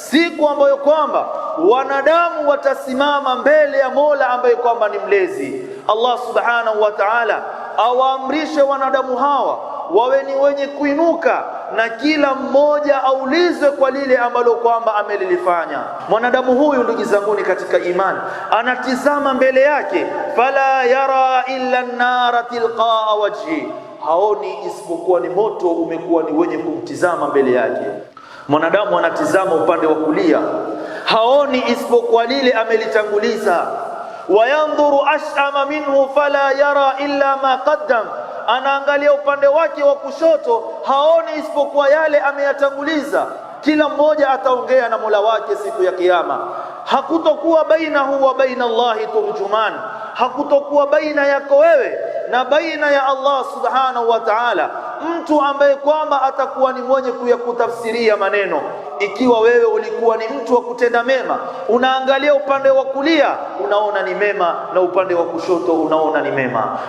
siku ambayo kwamba wanadamu watasimama mbele ya Mola ambaye kwamba ni mlezi. Allah subhanahu wa ta'ala awaamrishe wanadamu hawa wawe ni wenye kuinuka, na kila mmoja aulizwe kwa lile ambalo kwamba amelilifanya. Mwanadamu huyu, ndugu zanguni katika imani, anatizama mbele yake, fala yara illa an-nara tilqaa wajhi, haoni isipokuwa ni moto umekuwa ni wenye kumtizama mbele yake. Mwanadamu anatizama upande wa kulia, haoni isipokuwa lile amelitanguliza. Wayandhuru ash'ama minhu fala yara illa ma qaddam, anaangalia upande wake wa kushoto, haoni isipokuwa yale ameyatanguliza. Kila mmoja ataongea na Mola wake siku ya Kiyama. Hakutokuwa bainahu wa baina Allahi turjuman, hakutokuwa baina yako wewe na baina ya Allah subhanahu wa ta'ala mtu ambaye kwamba atakuwa ni mwenye kuyakutafsiria maneno. Ikiwa wewe ulikuwa ni mtu wa kutenda mema, unaangalia upande wa kulia unaona ni mema, na upande wa kushoto unaona ni mema.